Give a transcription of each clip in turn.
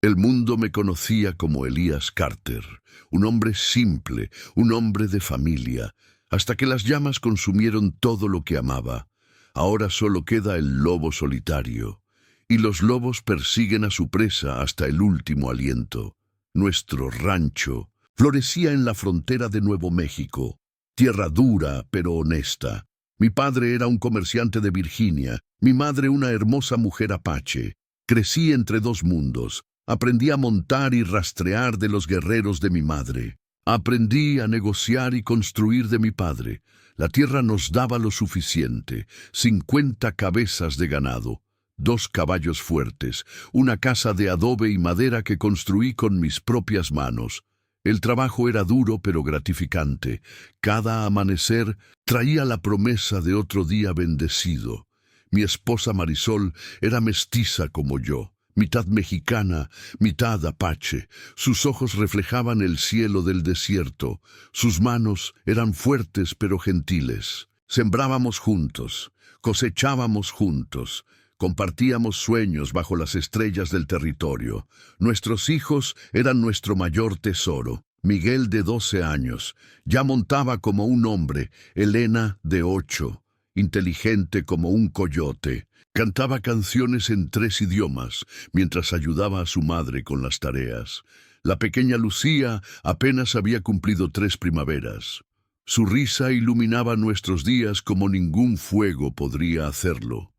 El mundo me conocía como Elías Carter, un hombre simple, un hombre de familia, hasta que las llamas consumieron todo lo que amaba. Ahora solo queda el lobo solitario, y los lobos persiguen a su presa hasta el último aliento. Nuestro rancho florecía en la frontera de Nuevo México, tierra dura pero honesta. Mi padre era un comerciante de Virginia, mi madre una hermosa mujer apache. Crecí entre dos mundos. Aprendí a montar y rastrear de los guerreros de mi madre. Aprendí a negociar y construir de mi padre. La tierra nos daba lo suficiente: 50 cabezas de ganado, 2 caballos fuertes, una casa de adobe y madera que construí con mis propias manos. El trabajo era duro pero gratificante. Cada amanecer traía la promesa de otro día bendecido. Mi esposa Marisol era mestiza como yo, mitad mexicana, mitad apache. Sus ojos reflejaban el cielo del desierto. Sus manos eran fuertes pero gentiles. Sembrábamos juntos, cosechábamos juntos, compartíamos sueños bajo las estrellas del territorio. Nuestros hijos eran nuestro mayor tesoro. Miguel, de 12 años, ya montaba como un hombre. Elena, de 8, inteligente como un coyote. Cantaba canciones en 3 idiomas, mientras ayudaba a su madre con las tareas. La pequeña Lucía apenas había cumplido 3 primaveras. Su risa iluminaba nuestros días como ningún fuego podría hacerlo.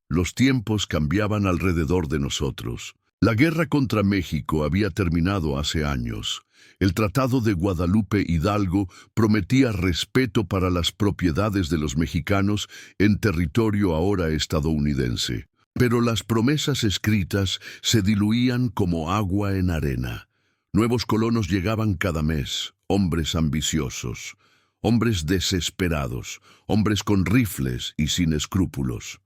Los tiempos cambiaban alrededor de nosotros. La guerra contra México había terminado hace años. El Tratado de Guadalupe Hidalgo prometía respeto para las propiedades de los mexicanos en territorio ahora estadounidense. Pero las promesas escritas se diluían como agua en arena. Nuevos colonos llegaban cada mes, hombres ambiciosos, hombres desesperados, hombres con rifles y sin escrúpulos.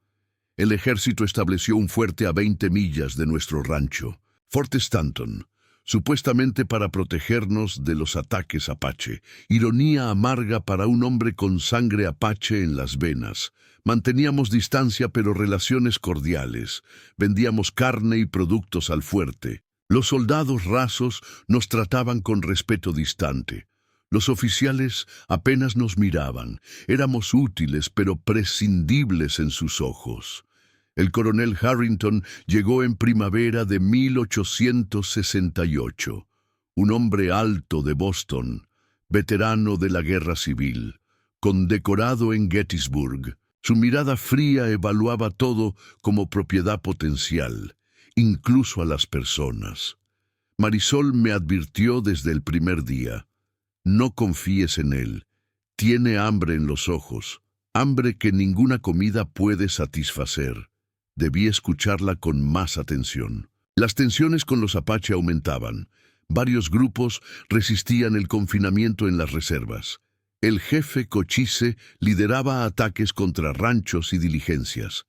El ejército estableció un fuerte a 20 millas de nuestro rancho, Fort Stanton, supuestamente para protegernos de los ataques apache. Ironía amarga para un hombre con sangre apache en las venas. Manteníamos distancia pero relaciones cordiales. Vendíamos carne y productos al fuerte. Los soldados rasos nos trataban con respeto distante. Los oficiales apenas nos miraban. Éramos útiles pero prescindibles en sus ojos. El coronel Harrington llegó en primavera de 1868, un hombre alto de Boston, veterano de la guerra civil, condecorado en Gettysburg. Su mirada fría evaluaba todo como propiedad potencial, incluso a las personas. Marisol me advirtió desde el primer día: no confíes en él, tiene hambre en los ojos, hambre que ninguna comida puede satisfacer. Debí escucharla con más atención. Las tensiones con los apache aumentaban. Varios grupos resistían el confinamiento en las reservas. El jefe Cochise lideraba ataques contra ranchos y diligencias.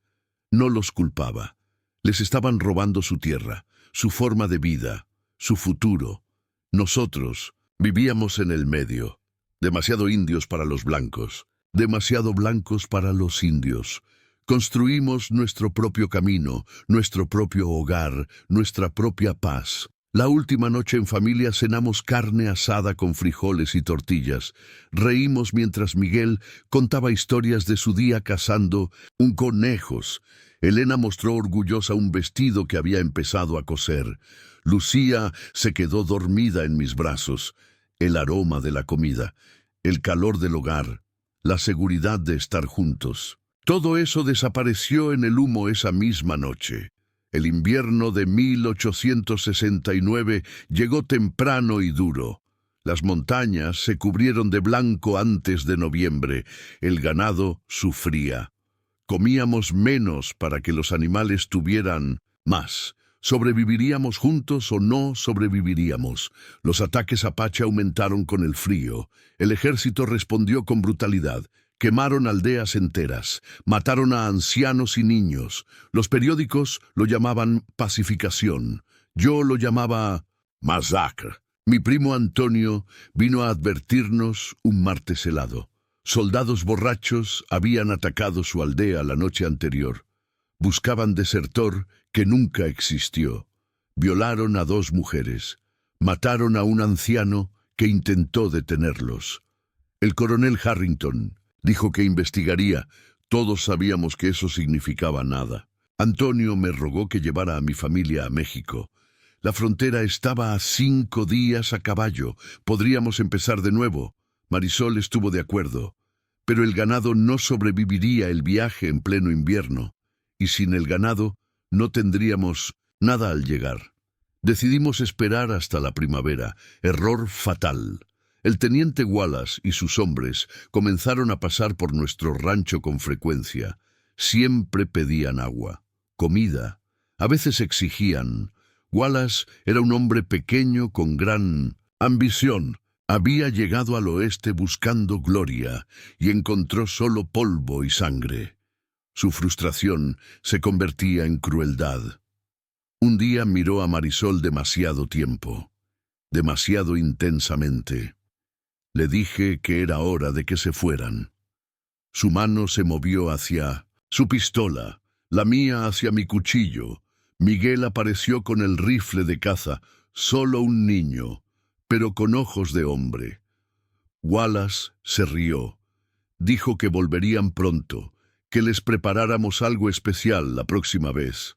No los culpaba. Les estaban robando su tierra, su forma de vida, su futuro. Nosotros vivíamos en el medio. Demasiado indios para los blancos, demasiado blancos para los indios. Construimos nuestro propio camino, nuestro propio hogar, nuestra propia paz. La última noche en familia cenamos carne asada con frijoles y tortillas. Reímos mientras Miguel contaba historias de su día cazando conejos. Elena mostró orgullosa un vestido que había empezado a coser. Lucía se quedó dormida en mis brazos. El aroma de la comida, el calor del hogar, la seguridad de estar juntos. Todo eso desapareció en el humo esa misma noche. El invierno de 1869 llegó temprano y duro. Las montañas se cubrieron de blanco antes de noviembre. El ganado sufría. Comíamos menos para que los animales tuvieran más. ¿Sobreviviríamos juntos o no sobreviviríamos? Los ataques apache aumentaron con el frío. El ejército respondió con brutalidad. Quemaron aldeas enteras, mataron a ancianos y niños. Los periódicos lo llamaban pacificación. Yo lo llamaba masacre. Mi primo Antonio vino a advertirnos un martes helado. Soldados borrachos habían atacado su aldea la noche anterior. Buscaban desertor que nunca existió. Violaron a 2 mujeres. Mataron a un anciano que intentó detenerlos. El coronel Harrington dijo que investigaría. Todos sabíamos que eso significaba nada. Antonio me rogó que llevara a mi familia a México. La frontera estaba a 5 días a caballo. Podríamos empezar de nuevo. Marisol estuvo de acuerdo. Pero el ganado no sobreviviría el viaje en pleno invierno. Y sin el ganado no tendríamos nada al llegar. Decidimos esperar hasta la primavera. Error fatal. El teniente Wallace y sus hombres comenzaron a pasar por nuestro rancho con frecuencia. Siempre pedían agua, comida. A veces exigían. Wallace era un hombre pequeño con gran ambición. Había llegado al oeste buscando gloria y encontró solo polvo y sangre. Su frustración se convertía en crueldad. Un día miró a Marisol demasiado tiempo, demasiado intensamente. Le dije que era hora de que se fueran. Su mano se movió hacia su pistola, la mía hacia mi cuchillo. Miguel apareció con el rifle de caza, solo un niño, pero con ojos de hombre. Wallace se rió. Dijo que volverían pronto, que les preparáramos algo especial la próxima vez.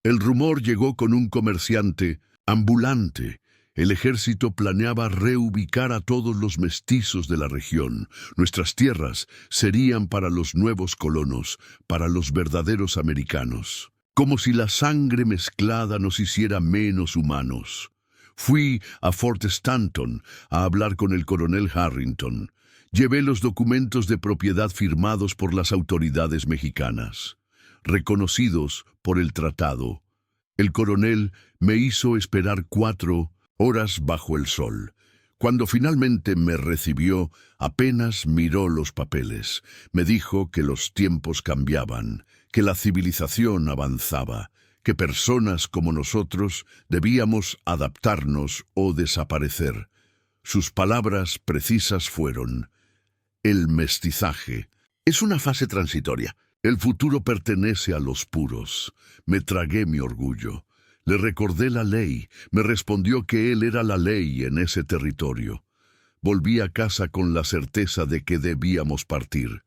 El rumor llegó con un comerciante ambulante. El ejército planeaba reubicar a todos los mestizos de la región. Nuestras tierras serían para los nuevos colonos, para los verdaderos americanos. Como si la sangre mezclada nos hiciera menos humanos. Fui a Fort Stanton a hablar con el coronel Harrington. Llevé los documentos de propiedad firmados por las autoridades mexicanas, reconocidos por el tratado. El coronel me hizo esperar 4 horas bajo el sol. Cuando finalmente me recibió, apenas miró los papeles. Me dijo que los tiempos cambiaban, que la civilización avanzaba, que personas como nosotros debíamos adaptarnos o desaparecer. Sus palabras precisas fueron: el mestizaje es una fase transitoria. El futuro pertenece a los puros. Me tragué mi orgullo. Le recordé la ley. Me respondió que él era la ley en ese territorio. Volví a casa con la certeza de que debíamos partir.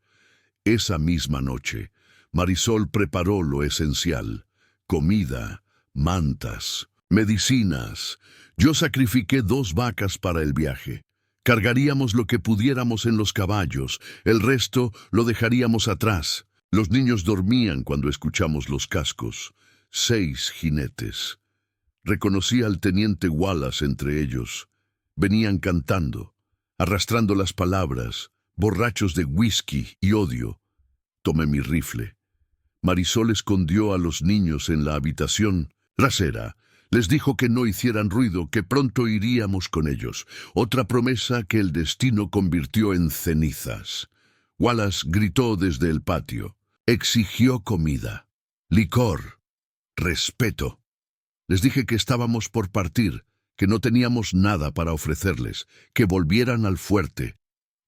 Esa misma noche, Marisol preparó lo esencial: comida, mantas, medicinas. Yo sacrifiqué 2 vacas para el viaje. Cargaríamos lo que pudiéramos en los caballos, el resto lo dejaríamos atrás. Los niños dormían cuando escuchamos los cascos. 6 jinetes. Reconocí al teniente Wallace entre ellos. Venían cantando, arrastrando las palabras, borrachos de whisky y odio. Tomé mi rifle. Marisol escondió a los niños en la habitación trasera. Les dijo que no hicieran ruido, que pronto iríamos con ellos. Otra promesa que el destino convirtió en cenizas. Wallace gritó desde el patio. Exigió comida, licor, respeto. Les dije que estábamos por partir, que no teníamos nada para ofrecerles, que volvieran al fuerte.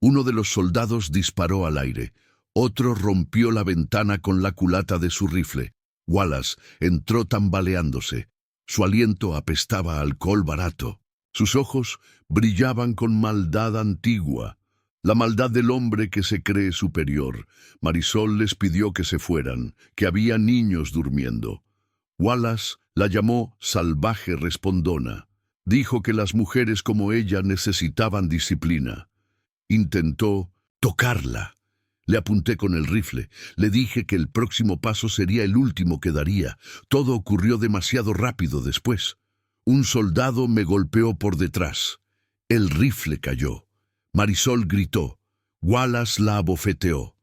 Uno de los soldados disparó al aire. Otro rompió la ventana con la culata de su rifle. Wallace entró tambaleándose. Su aliento apestaba a alcohol barato. Sus ojos brillaban con maldad antigua. La maldad del hombre que se cree superior. Marisol les pidió que se fueran, que había niños durmiendo. Wallace la llamó salvaje respondona. Dijo que las mujeres como ella necesitaban disciplina. Intentó tocarla. Le apunté con el rifle. Le dije que el próximo paso sería el último que daría. Todo ocurrió demasiado rápido después. Un soldado me golpeó por detrás. El rifle cayó. Marisol gritó. Wallace la abofeteó.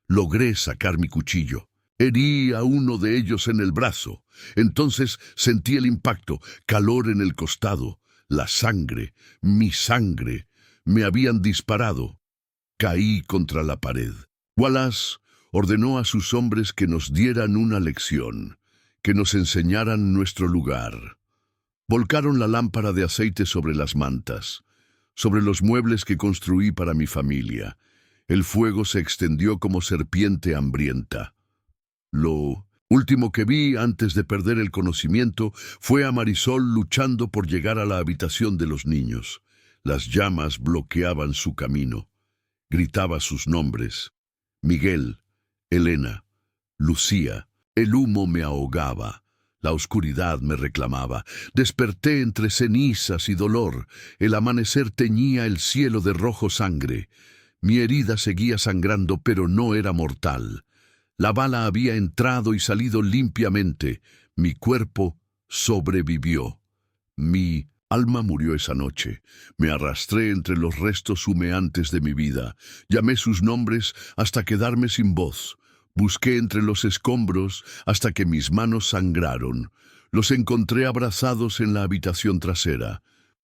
Logré sacar mi cuchillo. Herí a uno de ellos en el brazo. Entonces sentí el impacto, calor en el costado, la sangre, mi sangre. Me habían disparado. Caí contra la pared. Wallace ordenó a sus hombres que nos dieran una lección, que nos enseñaran nuestro lugar. Volcaron la lámpara de aceite sobre las mantas, sobre los muebles que construí para mi familia. El fuego se extendió como serpiente hambrienta. Lo Último que vi antes de perder el conocimiento fue a Marisol luchando por llegar a la habitación de los niños. Las llamas bloqueaban su camino. Gritaba sus nombres: Miguel, Elena, Lucía. El humo me ahogaba. La oscuridad me reclamaba. Desperté entre cenizas y dolor. El amanecer teñía el cielo de rojo sangre. Mi herida seguía sangrando, pero no era mortal. La bala había entrado y salido limpiamente. Mi cuerpo sobrevivió. Mi alma murió esa noche. Me arrastré entre los restos humeantes de mi vida. Llamé sus nombres hasta quedarme sin voz. Busqué entre los escombros hasta que mis manos sangraron. Los encontré abrazados en la habitación trasera.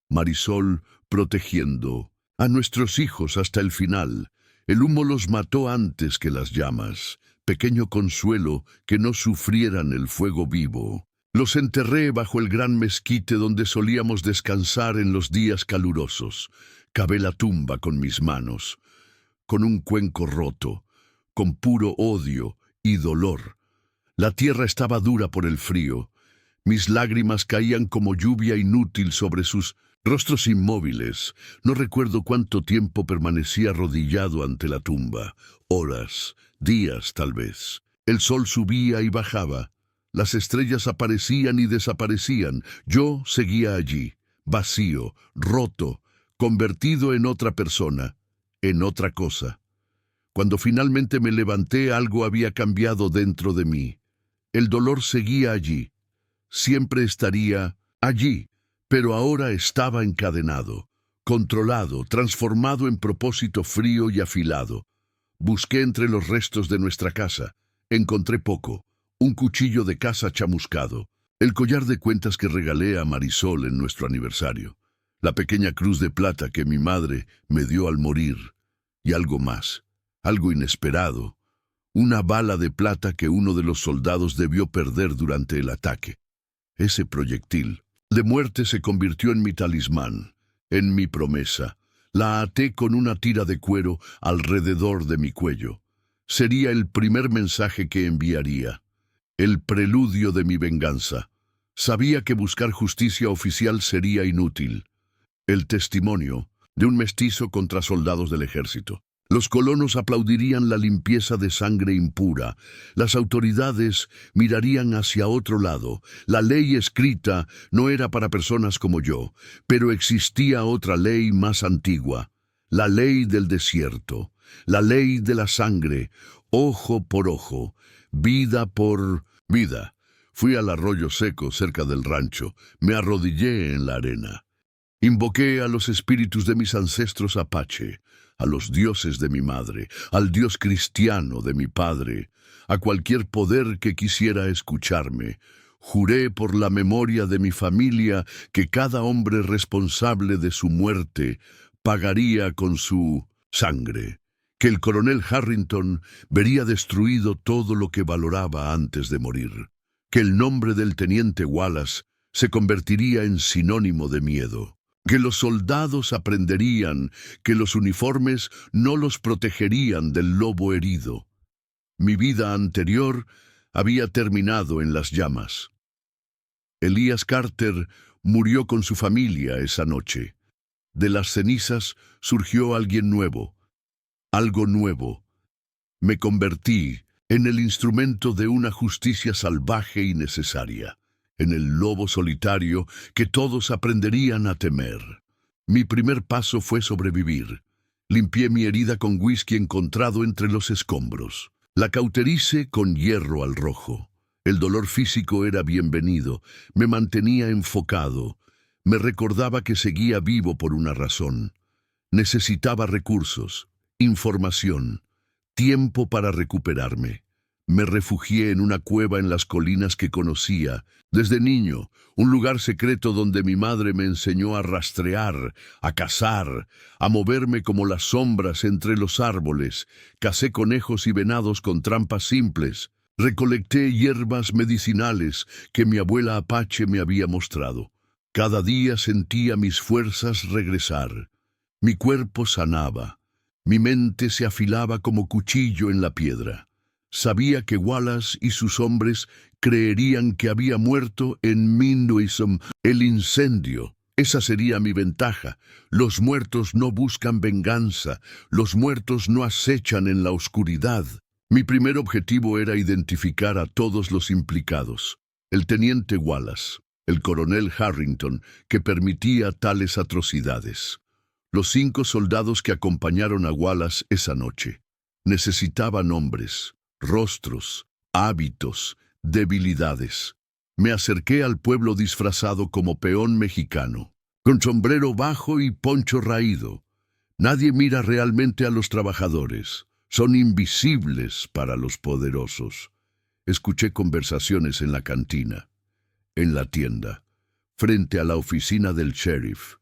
Marisol protegiendo a nuestros hijos hasta el final. El humo los mató antes que las llamas. Pequeño consuelo que no sufrieran el fuego vivo. Los enterré bajo el gran mezquite donde solíamos descansar en los días calurosos. Cavé la tumba con mis manos, con un cuenco roto, con puro odio y dolor. La tierra estaba dura por el frío. Mis lágrimas caían como lluvia inútil sobre sus rostros inmóviles. No recuerdo cuánto tiempo permanecí arrodillado ante la tumba. Horas, días tal vez. El sol subía y bajaba. Las estrellas aparecían y desaparecían. Yo seguía allí, vacío, roto, convertido en otra persona, en otra cosa. Cuando finalmente me levanté, algo había cambiado dentro de mí. El dolor seguía allí. Siempre estaría allí, pero ahora estaba encadenado, controlado, transformado en propósito frío y afilado. Busqué entre los restos de nuestra casa. Encontré poco. Un cuchillo de caza chamuscado, el collar de cuentas que regalé a Marisol en nuestro aniversario, la pequeña cruz de plata que mi madre me dio al morir, y algo más, algo inesperado, una bala de plata que uno de los soldados debió perder durante el ataque. Ese proyectil de muerte se convirtió en mi talismán, en mi promesa. La até con una tira de cuero alrededor de mi cuello. Sería el primer mensaje que enviaría. El preludio de mi venganza. Sabía que buscar justicia oficial sería inútil. El testimonio de un mestizo contra soldados del ejército. Los colonos aplaudirían la limpieza de sangre impura. Las autoridades mirarían hacia otro lado. La ley escrita no era para personas como yo, pero existía otra ley más antigua. La ley del desierto. La ley de la sangre. Ojo por ojo. Vida por vida. Fui al arroyo seco cerca del rancho. Me arrodillé en la arena. Invoqué a los espíritus de mis ancestros apache, a los dioses de mi madre, al dios cristiano de mi padre, a cualquier poder que quisiera escucharme. Juré por la memoria de mi familia que cada hombre responsable de su muerte pagaría con su sangre, que el coronel Harrington vería destruido todo lo que valoraba antes de morir, que el nombre del teniente Wallace se convertiría en sinónimo de miedo, que los soldados aprenderían que los uniformes no los protegerían del lobo herido. Mi vida anterior había terminado en las llamas. Elías Carter murió con su familia esa noche. De las cenizas surgió alguien nuevo, algo nuevo. Me convertí en el instrumento de una justicia salvaje y necesaria, en el lobo solitario que todos aprenderían a temer. Mi primer paso fue sobrevivir. Limpié mi herida con whisky encontrado entre los escombros. La cautericé con hierro al rojo. El dolor físico era bienvenido. Me mantenía enfocado. Me recordaba que seguía vivo por una razón. Necesitaba recursos, información, tiempo para recuperarme. Me refugié en una cueva en las colinas que conocía. Desde niño, un lugar secreto donde mi madre me enseñó a rastrear, a cazar, a moverme como las sombras entre los árboles. Cacé conejos y venados con trampas simples. Recolecté hierbas medicinales que mi abuela apache me había mostrado. Cada día sentía mis fuerzas regresar. Mi cuerpo sanaba. Mi mente se afilaba como cuchillo en la piedra. Sabía que Wallace y sus hombres creerían que había muerto en Minduism, el incendio. Esa sería mi ventaja. Los muertos no buscan venganza, los muertos no acechan en la oscuridad. Mi primer objetivo era identificar a todos los implicados. El teniente Wallace, el coronel Harrington, que permitía tales atrocidades. Los 5 soldados que acompañaron a Wallace esa noche. Necesitaba nombres, rostros, hábitos, debilidades. Me acerqué al pueblo disfrazado como peón mexicano, con sombrero bajo y poncho raído. Nadie mira realmente a los trabajadores. Son invisibles para los poderosos. Escuché conversaciones en la cantina, en la tienda, frente a la oficina del sheriff.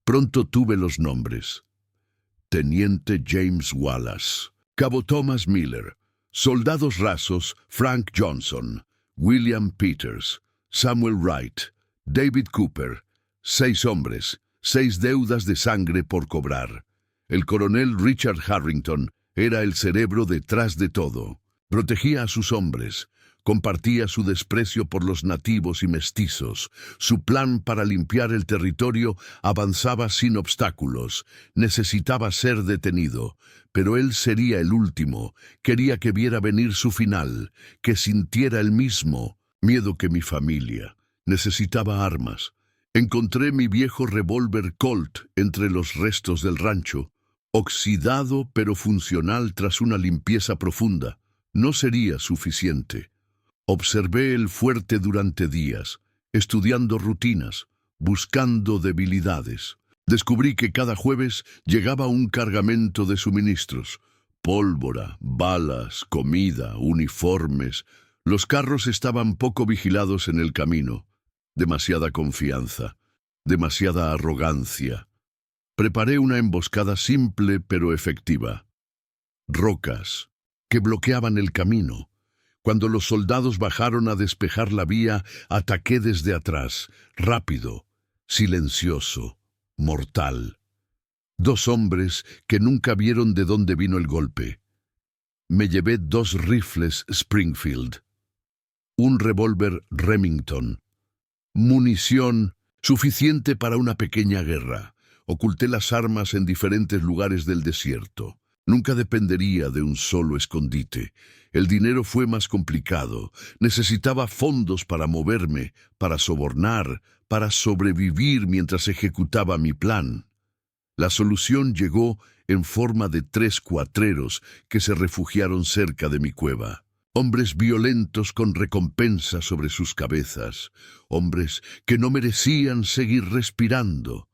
Pronto tuve los nombres. Teniente James Wallace, Cabo Thomas Miller, soldados rasos Frank Johnson, William Peters, Samuel Wright, David Cooper, 6 hombres, 6 deudas de sangre por cobrar. El coronel Richard Harrington era el cerebro detrás de todo. Protegía a sus hombres, compartía su desprecio por los nativos y mestizos. Su plan para limpiar el territorio avanzaba sin obstáculos. Necesitaba ser detenido, pero él sería el último. Quería que viera venir su final, que sintiera el mismo miedo que mi familia. Necesitaba armas. Encontré mi viejo revólver Colt entre los restos del rancho, oxidado pero funcional tras una limpieza profunda. No sería suficiente. Observé el fuerte durante días, estudiando rutinas, buscando debilidades. Descubrí que cada jueves llegaba un cargamento de suministros, pólvora, balas, comida, uniformes. Los carros estaban poco vigilados en el camino. Demasiada confianza, demasiada arrogancia. Preparé una emboscada simple pero efectiva. Rocas que bloqueaban el camino. Cuando los soldados bajaron a despejar la vía, ataqué desde atrás, rápido, silencioso, mortal. 2 hombres que nunca vieron de dónde vino el golpe. Me llevé 2 rifles Springfield, un revólver Remington, munición suficiente para una pequeña guerra. Oculté las armas en diferentes lugares del desierto. Nunca dependería de un solo escondite. El dinero fue más complicado. Necesitaba fondos para moverme, para sobornar, para sobrevivir mientras ejecutaba mi plan. La solución llegó en forma de 3 cuatreros que se refugiaron cerca de mi cueva. Hombres violentos con recompensa sobre sus cabezas. Hombres que no merecían seguir respirando.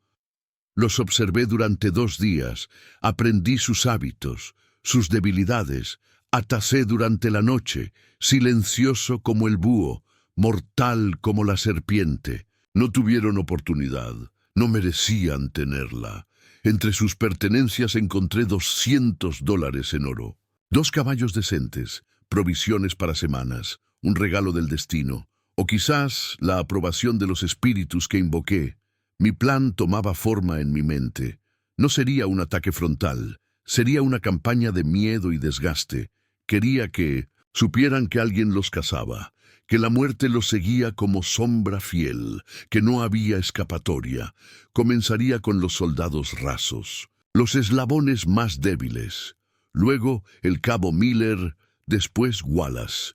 Los observé durante 2 días, aprendí sus hábitos, sus debilidades, atacé durante la noche, silencioso como el búho, mortal como la serpiente. No tuvieron oportunidad, no merecían tenerla. Entre sus pertenencias encontré $200 en oro, 2 caballos decentes, provisiones para semanas, un regalo del destino, o quizás la aprobación de los espíritus que invoqué. Mi plan tomaba forma en mi mente. No sería un ataque frontal, sería una campaña de miedo y desgaste. Quería que supieran que alguien los cazaba, que la muerte los seguía como sombra fiel, que no había escapatoria. Comenzaría con los soldados rasos, los eslabones más débiles. Luego el cabo Miller, después Wallace.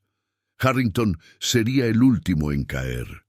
Harrington sería el último en caer.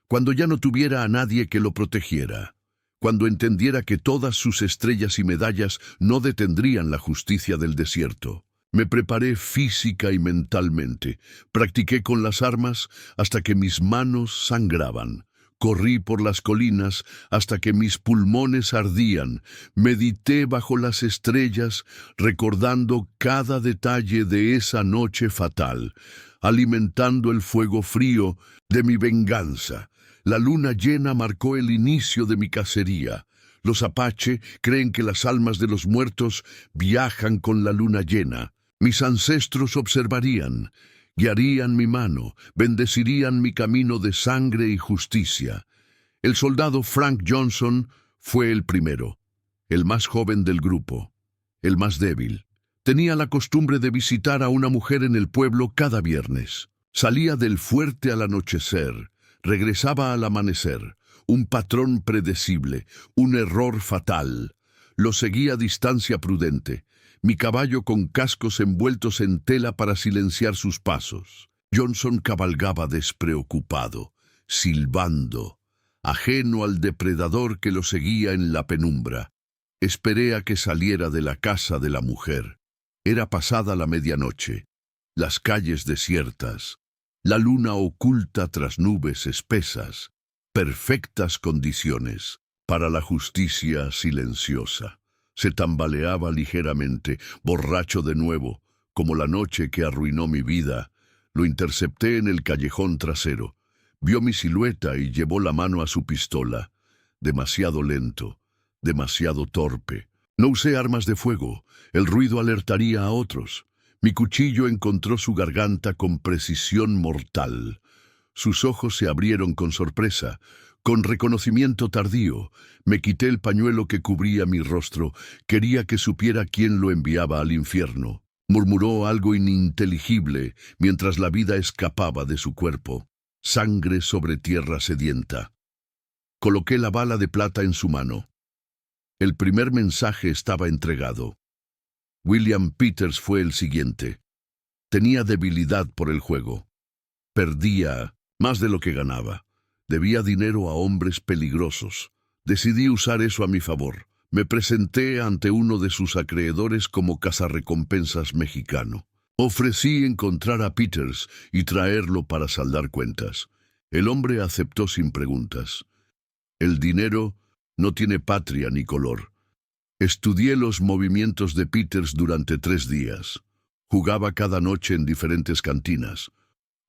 Cuando ya no tuviera a nadie que lo protegiera, cuando entendiera que todas sus estrellas y medallas no detendrían la justicia del desierto. Me preparé física y mentalmente, practiqué con las armas hasta que mis manos sangraban, corrí por las colinas hasta que mis pulmones ardían, medité bajo las estrellas recordando cada detalle de esa noche fatal, alimentando el fuego frío de mi venganza. La luna llena marcó el inicio de mi cacería. Los Apache creen que las almas de los muertos viajan con la luna llena. Mis ancestros observarían, guiarían mi mano, bendecirían mi camino de sangre y justicia. El soldado Frank Johnson fue el primero, el más joven del grupo, el más débil, Tenía la costumbre de visitar a una mujer en el pueblo cada viernes. Salía del fuerte al anochecer, regresaba al amanecer. Un patrón predecible, un error fatal. Lo seguía a distancia prudente, mi caballo con cascos envueltos en tela para silenciar sus pasos. Johnson cabalgaba despreocupado, silbando, ajeno al depredador que lo seguía en la penumbra. Esperé a que saliera de la casa de la mujer. Era pasada la medianoche, las calles desiertas, la luna oculta tras nubes espesas, perfectas condiciones para la justicia silenciosa. Se tambaleaba ligeramente, borracho de nuevo, como la noche que arruinó mi vida. Lo intercepté en el callejón trasero. Vio mi silueta y llevó la mano a su pistola. Demasiado lento, demasiado torpe. No usé armas de fuego. El ruido alertaría a otros. Mi cuchillo encontró su garganta con precisión mortal. Sus ojos se abrieron con sorpresa, con reconocimiento tardío. Me quité el pañuelo que cubría mi rostro. Quería que supiera quién lo enviaba al infierno. Murmuró algo ininteligible mientras la vida escapaba de su cuerpo. Sangre sobre tierra sedienta. Coloqué la bala de plata en su mano. El primer mensaje estaba entregado. William Peters fue el siguiente. Tenía debilidad por el juego. Perdía más de lo que ganaba. Debía dinero a hombres peligrosos. Decidí usar eso a mi favor. Me presenté ante uno de sus acreedores como cazarrecompensas mexicano. Ofrecí encontrar a Peters y traerlo para saldar cuentas. El hombre aceptó sin preguntas. El dinero no tiene patria ni color. Estudié los movimientos de Peters durante 3 días. Jugaba cada noche en diferentes cantinas.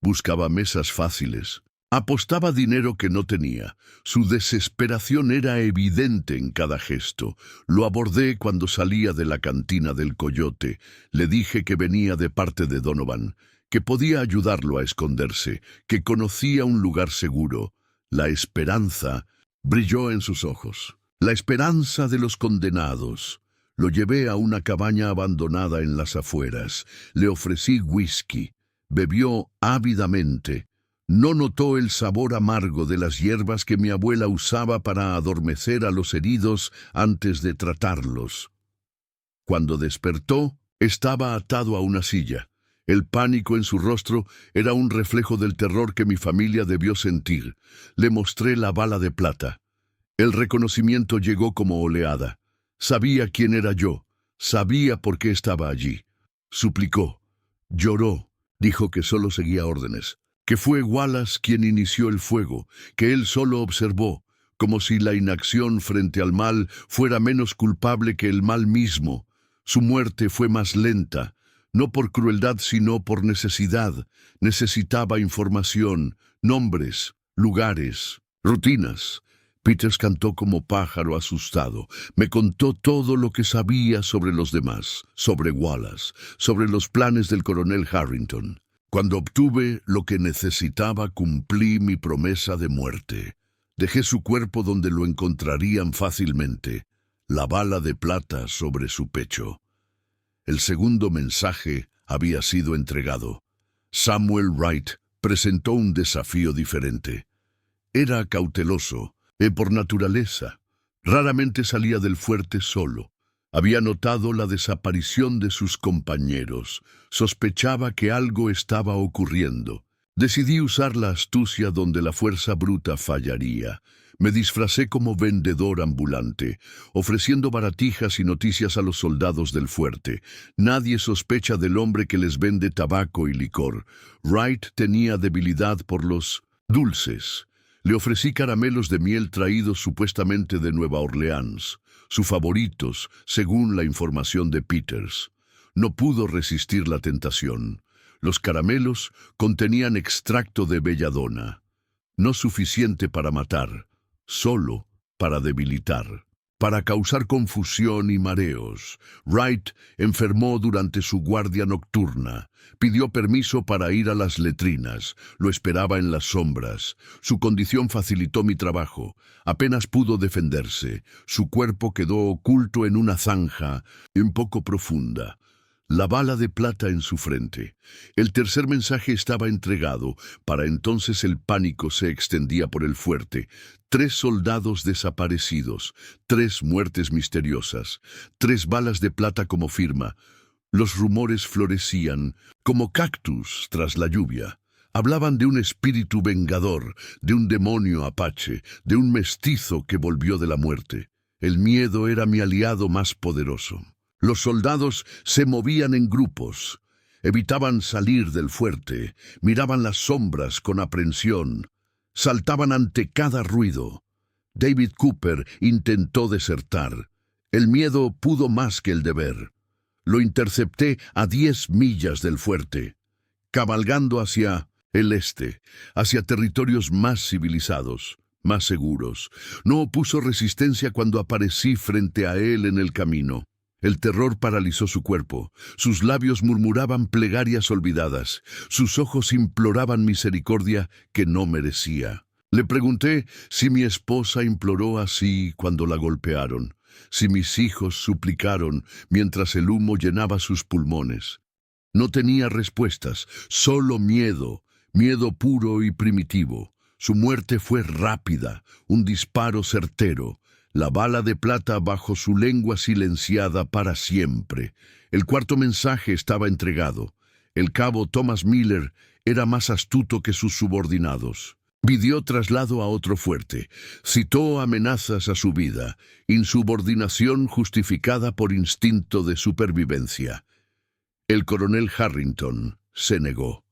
Buscaba mesas fáciles. Apostaba dinero que no tenía. Su desesperación era evidente en cada gesto. Lo abordé cuando salía de la cantina del Coyote. Le dije que venía de parte de Donovan, que podía ayudarlo a esconderse, que conocía un lugar seguro. La esperanza brilló en sus ojos. La esperanza de los condenados. Lo llevé a una cabaña abandonada en las afueras. Le ofrecí whisky. Bebió ávidamente. No notó el sabor amargo de las hierbas que mi abuela usaba para adormecer a los heridos antes de tratarlos. Cuando despertó, estaba atado a una silla. El pánico en su rostro era un reflejo del terror que mi familia debió sentir. Le mostré la bala de plata. El reconocimiento llegó como oleada. Sabía quién era yo. Sabía por qué estaba allí. Suplicó. Lloró. Dijo que solo seguía órdenes. Que fue Wallace quien inició el fuego, que él solo observó, como si la inacción frente al mal fuera menos culpable que el mal mismo. Su muerte fue más lenta, no por crueldad sino por necesidad. Necesitaba información, nombres, lugares, rutinas. Peters cantó como pájaro asustado. Me contó todo lo que sabía sobre los demás, sobre Wallace, sobre los planes del coronel Harrington. Cuando obtuve lo que necesitaba, cumplí mi promesa de muerte. Dejé su cuerpo donde lo encontrarían fácilmente, la bala de plata sobre su pecho. El segundo mensaje había sido entregado. Samuel Wright presentó un desafío diferente. Era cauteloso, por naturaleza. Raramente salía del fuerte solo. Había notado la desaparición de sus compañeros. Sospechaba que algo estaba ocurriendo. Decidí usar la astucia donde la fuerza bruta fallaría. Me disfracé como vendedor ambulante, ofreciendo baratijas y noticias a los soldados del fuerte. Nadie sospecha del hombre que les vende tabaco y licor. Wright tenía debilidad por los dulces. Le ofrecí caramelos de miel traídos supuestamente de Nueva Orleans, sus favoritos, según la información de Peters. No pudo resistir la tentación. Los caramelos contenían extracto de belladona, no suficiente para matar, solo para debilitar, para causar confusión y mareos. Wright enfermó durante su guardia nocturna. Pidió permiso para ir a las letrinas. Lo esperaba en las sombras. Su condición facilitó mi trabajo. Apenas pudo defenderse. Su cuerpo quedó oculto en una zanja un poco profunda. la bala de plata en su frente. El tercer mensaje estaba entregado. Para entonces el pánico se extendía por el fuerte. 3 soldados desaparecidos, 3 muertes misteriosas, 3 balas de plata como firma. Los rumores florecían como cactus tras la lluvia. Hablaban de un espíritu vengador, de un demonio apache, de un mestizo que volvió de la muerte. El miedo era mi aliado más poderoso. Los soldados se movían en grupos, evitaban salir del fuerte, miraban las sombras con aprensión, saltaban ante cada ruido. David Cooper intentó desertar. El miedo pudo más que el deber. Lo intercepté a 10 millas del fuerte, cabalgando hacia el este, hacia territorios más civilizados, más seguros. No opuso resistencia cuando aparecí frente a él en el camino. El terror paralizó su cuerpo, sus labios murmuraban plegarias olvidadas, sus ojos imploraban misericordia que no merecía. Le pregunté si mi esposa imploró así cuando la golpearon, si mis hijos suplicaron mientras el humo llenaba sus pulmones. No tenía respuestas, solo miedo, miedo puro y primitivo. Su muerte fue rápida, un disparo certero. La bala de plata bajo su lengua silenciada para siempre. El cuarto mensaje estaba entregado. El cabo Thomas Miller era más astuto que sus subordinados. Pidió traslado a otro fuerte. Citó amenazas a su vida, insubordinación justificada por instinto de supervivencia. El coronel Harrington se negó.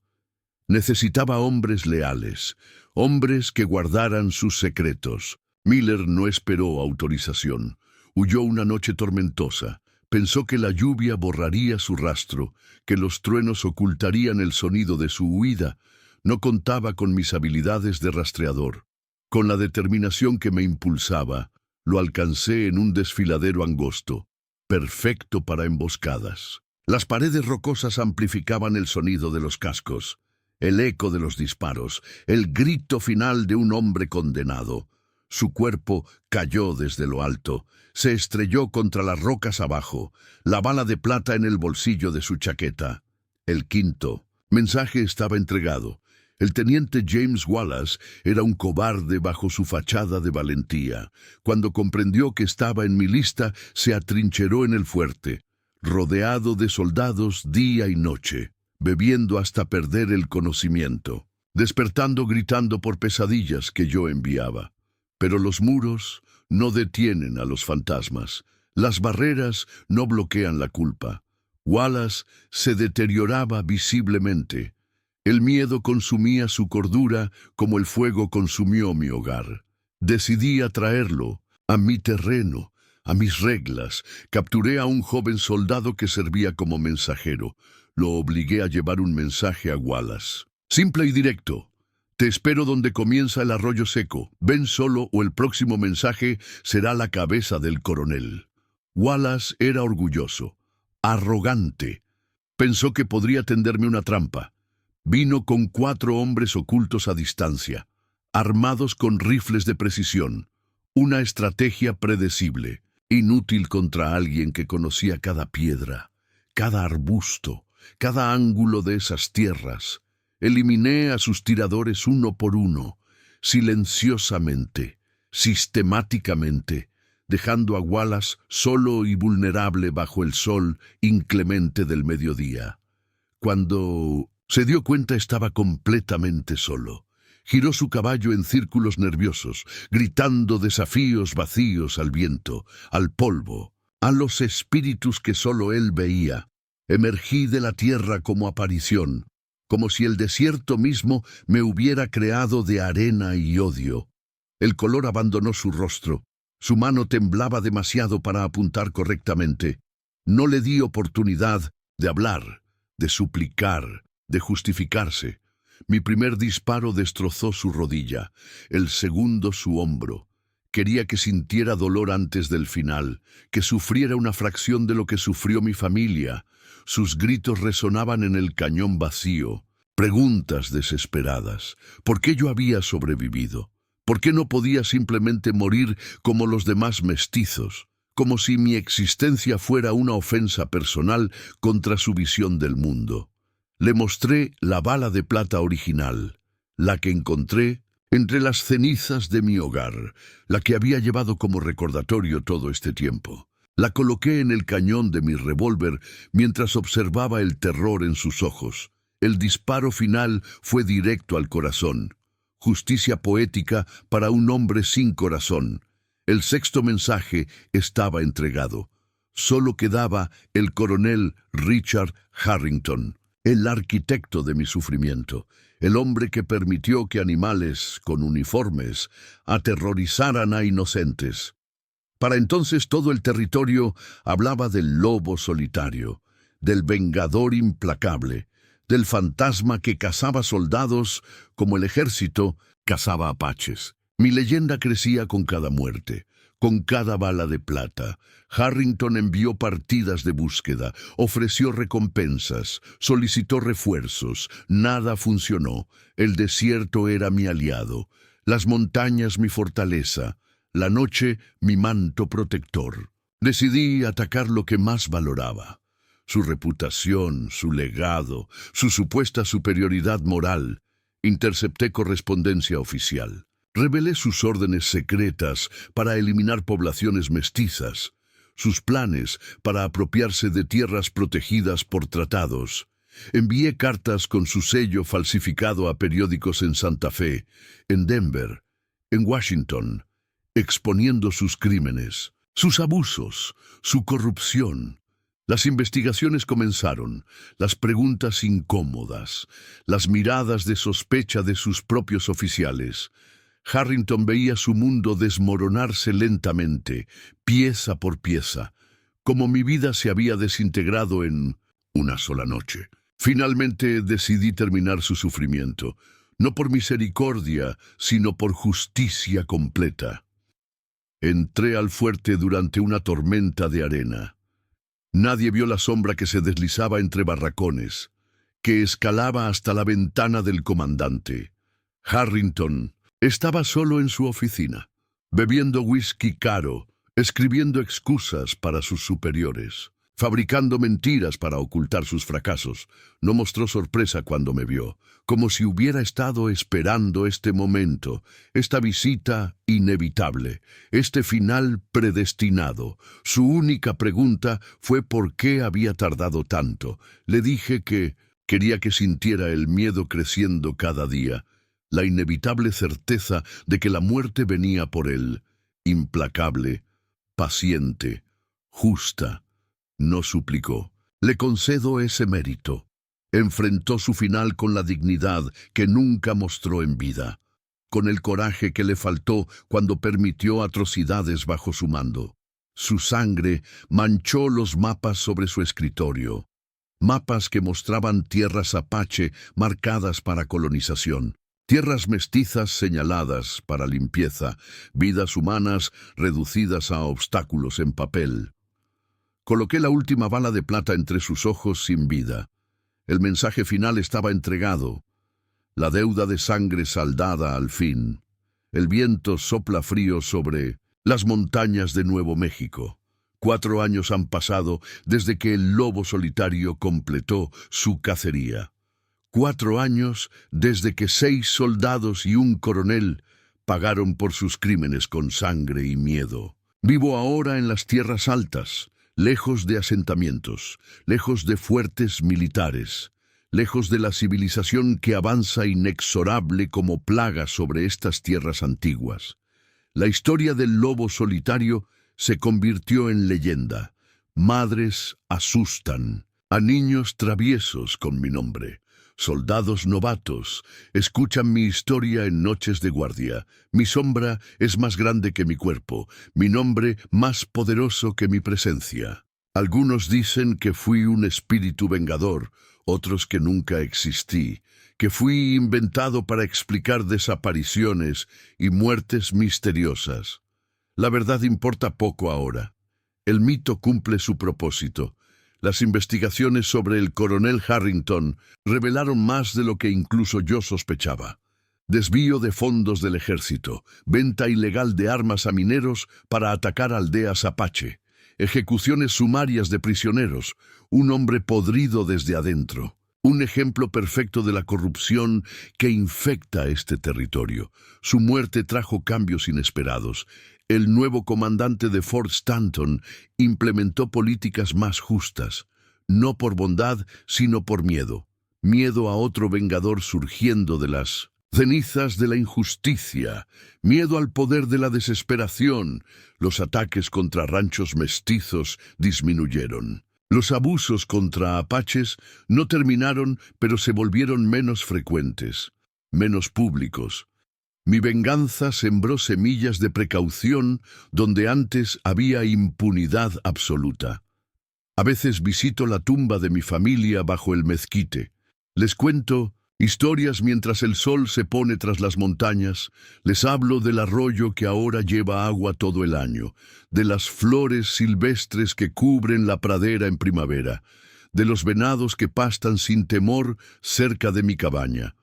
Necesitaba hombres leales, hombres que guardaran sus secretos. Miller no esperó autorización. Huyó una noche tormentosa. Pensó que la lluvia borraría su rastro, que los truenos ocultarían el sonido de su huida. No contaba con mis habilidades de rastreador. Con la determinación que me impulsaba, lo alcancé en un desfiladero angosto, perfecto para emboscadas. Las paredes rocosas amplificaban el sonido de los cascos, el eco de los disparos, el grito final de un hombre condenado. Su cuerpo cayó desde lo alto, se estrelló contra las rocas abajo, la bala de plata en el bolsillo de su chaqueta. El quinto mensaje estaba entregado. El teniente James Wallace era un cobarde bajo su fachada de valentía. Cuando comprendió que estaba en mi lista, se atrincheró en el fuerte, rodeado de soldados día y noche, bebiendo hasta perder el conocimiento, despertando gritando por pesadillas que yo enviaba. Pero los muros no detienen a los fantasmas. Las barreras no bloquean la culpa. Wallace se deterioraba visiblemente. El miedo consumía su cordura como el fuego consumió mi hogar. Decidí atraerlo a mi terreno, a mis reglas. Capturé a un joven soldado que servía como mensajero. Lo obligué a llevar un mensaje a Wallace. Simple y directo. Te espero donde comienza el arroyo seco. Ven solo o el próximo mensaje será la cabeza del coronel. Wallace era orgulloso, arrogante. Pensó que podría tenderme una trampa. Vino con 4 hombres ocultos a distancia, armados con rifles de precisión. Una estrategia predecible, inútil contra alguien que conocía cada piedra, cada arbusto, cada ángulo de esas tierras. Eliminé a sus tiradores uno por uno, silenciosamente, sistemáticamente, dejando a Wallace solo y vulnerable bajo el sol inclemente del mediodía. Cuando se dio cuenta estaba completamente solo. Giró su caballo en círculos nerviosos, gritando desafíos vacíos al viento, al polvo, a los espíritus que solo él veía. Emergí de la tierra como aparición, como si el desierto mismo me hubiera creado de arena y odio. El color abandonó su rostro. Su mano temblaba demasiado para apuntar correctamente. No le di oportunidad de hablar, de suplicar, de justificarse. Mi primer disparo destrozó su rodilla, el segundo su hombro. Quería que sintiera dolor antes del final, que sufriera una fracción de lo que sufrió mi familia. Sus gritos resonaban en el cañón vacío. Preguntas desesperadas. ¿Por qué yo había sobrevivido? ¿Por qué no podía simplemente morir como los demás mestizos? como si mi existencia fuera una ofensa personal contra su visión del mundo. Le mostré la bala de plata original, la que encontré entre las cenizas de mi hogar, la que había llevado como recordatorio todo este tiempo. La coloqué en el cañón de mi revólver mientras observaba el terror en sus ojos. El disparo final fue directo al corazón. Justicia poética para un hombre sin corazón. El sexto mensaje estaba entregado. Solo quedaba el coronel Richard Harrington, el arquitecto de mi sufrimiento, el hombre que permitió que animales con uniformes aterrorizaran a inocentes. Para entonces todo el territorio hablaba del lobo solitario, del vengador implacable, del fantasma que cazaba soldados como el ejército cazaba apaches. Mi leyenda crecía con cada muerte, con cada bala de plata. Harrington envió partidas de búsqueda, ofreció recompensas, solicitó refuerzos. Nada funcionó. El desierto era mi aliado, las montañas mi fortaleza, la noche mi manto protector. Decidí atacar lo que más valoraba: su reputación, su legado, su supuesta superioridad moral. Intercepté correspondencia oficial. Revelé sus órdenes secretas para eliminar poblaciones mestizas, sus planes para apropiarse de tierras protegidas por tratados. Envié cartas con su sello falsificado a periódicos en Santa Fe, en Denver, en Washington, exponiendo sus crímenes, sus abusos, su corrupción. Las investigaciones comenzaron, las preguntas incómodas, las miradas de sospecha de sus propios oficiales. Harrington veía su mundo desmoronarse lentamente, pieza por pieza, como mi vida se había desintegrado en una sola noche. Finalmente decidí terminar su sufrimiento, no por misericordia, sino por justicia completa. Entré al fuerte durante una tormenta de arena. Nadie vio la sombra que se deslizaba entre barracones, que escalaba hasta la ventana del comandante. Harrington estaba solo en su oficina, bebiendo whisky caro, escribiendo excusas para sus superiores, fabricando mentiras para ocultar sus fracasos. No mostró sorpresa cuando me vio, como si hubiera estado esperando este momento, esta visita inevitable, este final predestinado. Su única pregunta fue por qué había tardado tanto. Le dije que quería que sintiera el miedo creciendo cada día, la inevitable certeza de que la muerte venía por él, implacable, paciente, justa. No suplicó. Le concedo ese mérito. Enfrentó su final con la dignidad que nunca mostró en vida, con el coraje que le faltó cuando permitió atrocidades bajo su mando. Su sangre manchó los mapas sobre su escritorio, mapas que mostraban tierras apache marcadas para colonización, tierras mestizas señaladas para limpieza, vidas humanas reducidas a obstáculos en papel. Coloqué la última bala de plata entre sus ojos sin vida. El mensaje final estaba entregado. La deuda de sangre saldada al fin. El viento sopla frío sobre las montañas de Nuevo México. 4 años han pasado desde que el lobo solitario completó su cacería. 4 años desde que 6 soldados y un coronel pagaron por sus crímenes con sangre y miedo. Vivo ahora en las tierras altas, lejos de asentamientos, lejos de fuertes militares, lejos de la civilización que avanza inexorable como plaga sobre estas tierras antiguas. La historia del lobo solitario se convirtió en leyenda. Madres asustan a niños traviesos con mi nombre. Soldados novatos escuchan mi historia en noches de guardia. Mi sombra es más grande que mi cuerpo, mi nombre más poderoso que mi presencia. Algunos dicen que fui un espíritu vengador, otros que nunca existí, que fui inventado para explicar desapariciones y muertes misteriosas. La verdad importa poco ahora. El mito cumple su propósito. Las investigaciones sobre el coronel Harrington revelaron más de lo que incluso yo sospechaba. Desvío de fondos del ejército, venta ilegal de armas a mineros para atacar aldeas apache, ejecuciones sumarias de prisioneros, un hombre podrido desde adentro. Un ejemplo perfecto de la corrupción que infecta este territorio. Su muerte trajo cambios inesperados. El nuevo comandante de Fort Stanton implementó políticas más justas, no por bondad, sino por miedo. Miedo a otro vengador surgiendo de las cenizas de la injusticia, miedo al poder de la desesperación. Los ataques contra ranchos mestizos disminuyeron. Los abusos contra apaches no terminaron, pero se volvieron menos frecuentes, menos públicos. Mi venganza sembró semillas de precaución donde antes había impunidad absoluta. A veces visito la tumba de mi familia bajo el mezquite. Les cuento historias mientras el sol se pone tras las montañas. Les hablo del arroyo que ahora lleva agua todo el año, de las flores silvestres que cubren la pradera en primavera, de los venados que pastan sin temor cerca de mi cabaña.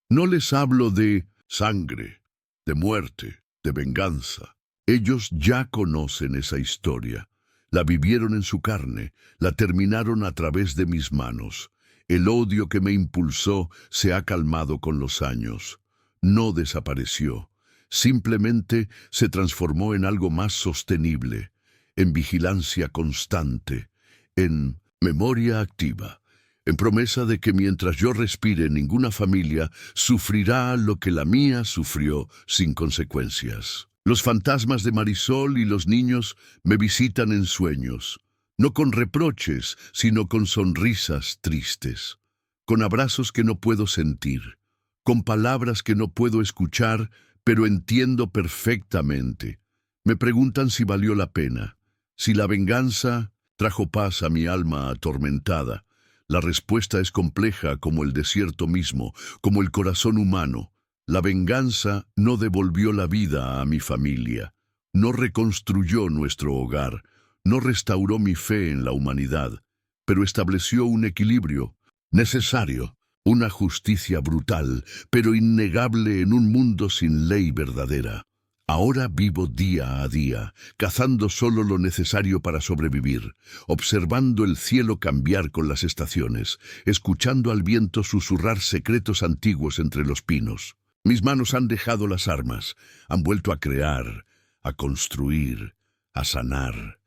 No les hablo de sangre, de muerte, de venganza. Ellos ya conocen esa historia. La vivieron en su carne, la terminaron a través de mis manos. El odio que me impulsó se ha calmado con los años. No desapareció. Simplemente se transformó en algo más sostenible, en vigilancia constante, en memoria activa, en promesa de que mientras yo respire ninguna familia sufrirá lo que la mía sufrió sin consecuencias. Los fantasmas de Marisol y los niños me visitan en sueños. No con reproches, sino con sonrisas tristes, con abrazos que no puedo sentir, con palabras que no puedo escuchar, pero entiendo perfectamente. Me preguntan si valió la pena, si la venganza trajo paz a mi alma atormentada. La respuesta es compleja como el desierto mismo, como el corazón humano. La venganza no devolvió la vida a mi familia, no reconstruyó nuestro hogar, no restauró mi fe en la humanidad, pero estableció un equilibrio necesario, una justicia brutal, pero innegable en un mundo sin ley verdadera. Ahora vivo día a día, cazando solo lo necesario para sobrevivir, observando el cielo cambiar con las estaciones, escuchando al viento susurrar secretos antiguos entre los pinos. Mis manos han dejado las armas, han vuelto a crear, a construir, a sanar.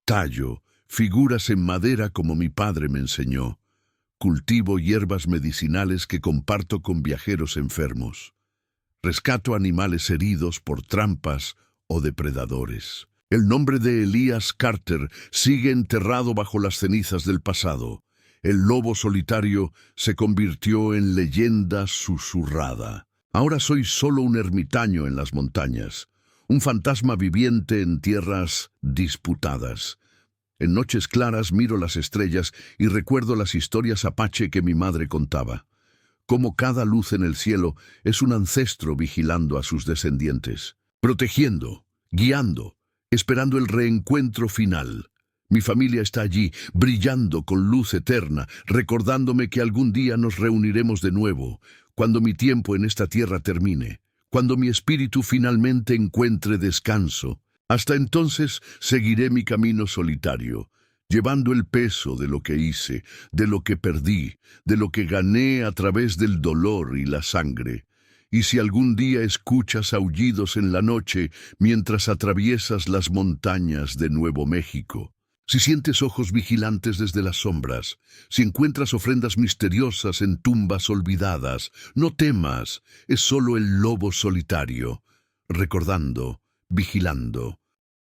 Tallo figuras en madera como mi padre me enseñó. Cultivo hierbas medicinales que comparto con viajeros enfermos. Rescato animales heridos por trampas o depredadores. El nombre de Elías Carter sigue enterrado bajo las cenizas del pasado. El lobo solitario se convirtió en leyenda susurrada. Ahora soy solo un ermitaño en las montañas, un fantasma viviente en tierras disputadas. En noches claras miro las estrellas y recuerdo las historias apache que mi madre contaba. Como cada luz en el cielo es un ancestro vigilando a sus descendientes, protegiendo, guiando, esperando el reencuentro final. Mi familia está allí, brillando con luz eterna, recordándome que algún día nos reuniremos de nuevo, cuando mi tiempo en esta tierra termine, cuando mi espíritu finalmente encuentre descanso. Hasta entonces seguiré mi camino solitario, llevando el peso de lo que hice, de lo que perdí, de lo que gané a través del dolor y la sangre. Y si algún día escuchas aullidos en la noche mientras atraviesas las montañas de Nuevo México, si sientes ojos vigilantes desde las sombras, si encuentras ofrendas misteriosas en tumbas olvidadas, no temas, es solo el lobo solitario, recordando, vigilando,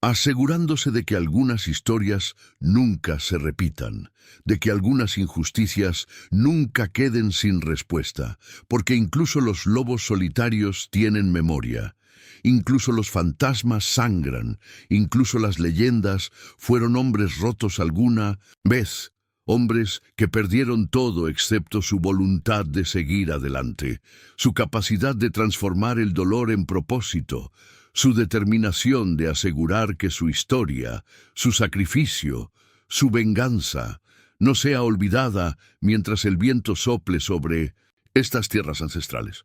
asegurándose de que algunas historias nunca se repitan, de que algunas injusticias nunca queden sin respuesta, porque incluso los lobos solitarios tienen memoria. Incluso los fantasmas sangran, incluso las leyendas fueron hombres rotos alguna vez, hombres que perdieron todo excepto su voluntad de seguir adelante, su capacidad de transformar el dolor en propósito, su determinación de asegurar que su historia, su sacrificio, su venganza, no sea olvidada mientras el viento sople sobre estas tierras ancestrales.